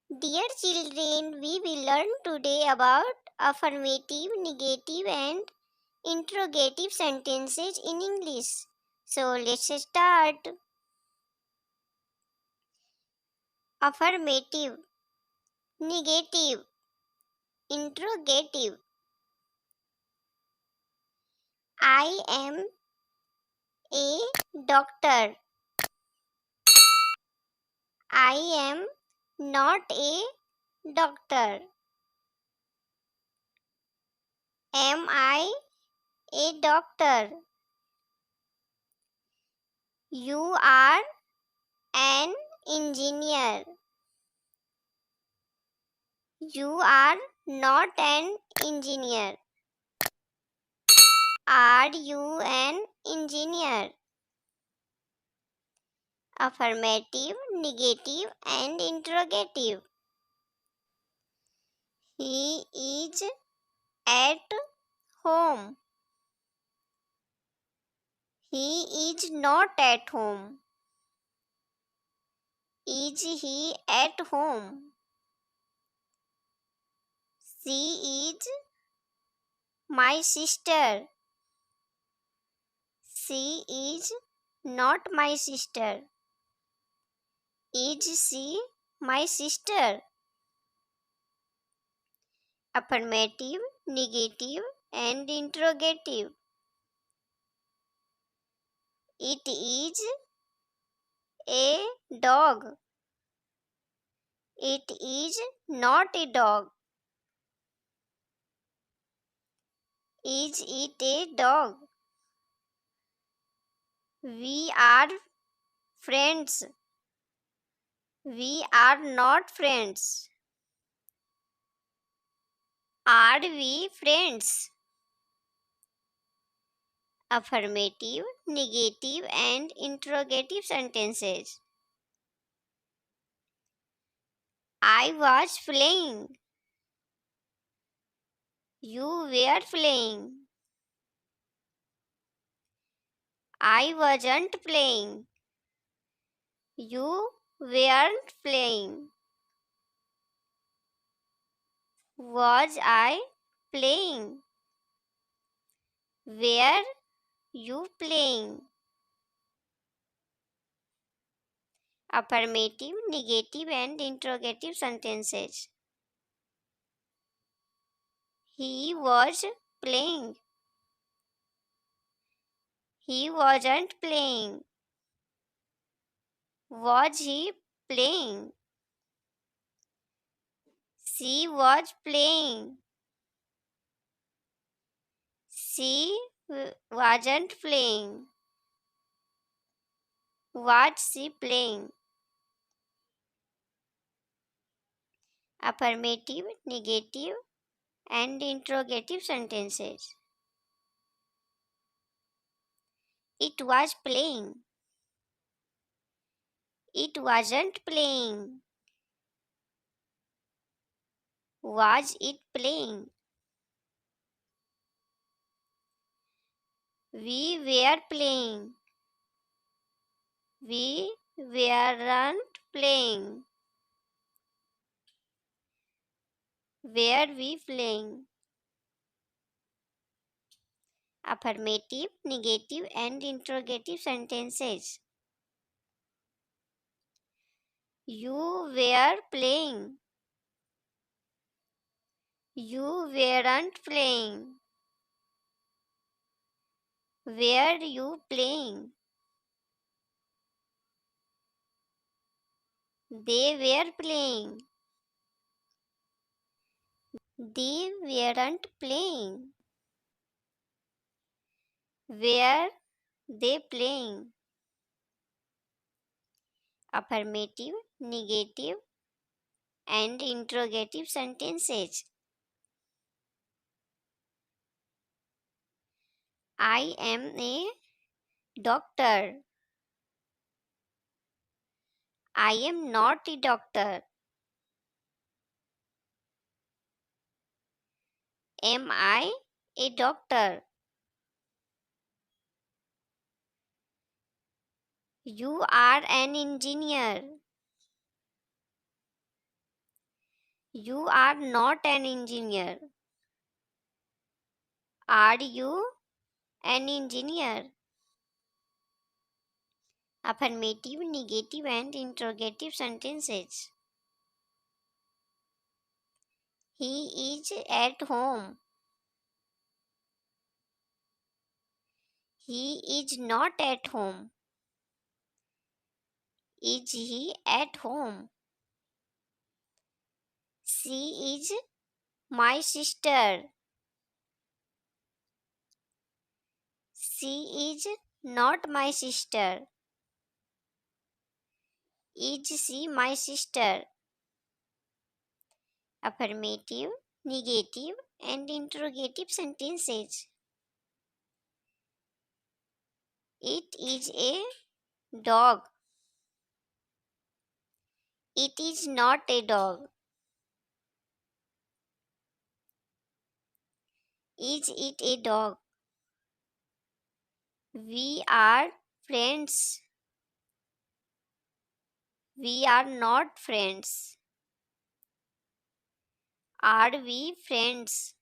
Dear children, we will learn today about affirmative, negative, and interrogative sentences in English. So let's start. Affirmative, negative, interrogative. I am a doctor. I am not a doctor. Am I a doctor? You are an engineer. You are not an engineer. Are you an engineer? Affirmative, negative, and interrogative. He is at home. He is not at home. Is he at home? She is my sister. She is not my sister. Is she my sister? Affirmative, negative, and interrogative. It is a dog. It is not a dog. Is it a dog? We are friends. We are not friends. Are we friends? Affirmative, negative, and interrogative sentences. I was playing. You were playing. I wasn't playing. You weren't playing. Was I playing? Were you playing? Affirmative, negative, and interrogative sentences. He was playing. He wasn't playing. Was he playing? She was playing. She wasn't playing. Was she playing? Affirmative, negative, and interrogative sentences. It was playing. It wasn't playing. Was it playing? We were playing. We weren't playing. Were we playing? Affirmative, negative, and interrogative sentences. You were playing. You weren't playing. Were you playing? They were playing. They weren't playing. Were they playing? Affirmative, negative, and interrogative sentences. I am a doctor. I am not a doctor. Am I a doctor? You are an engineer. You are not an engineer. Are you an engineer? Affirmative, negative, and interrogative sentences. He is at home. He is not at home. Is he at home? She is my sister. She is not my sister. Is she my sister? Affirmative, negative, and interrogative sentences. It is a dog. It is not a dog. Is it a dog? We are friends. We are not friends. Are we friends?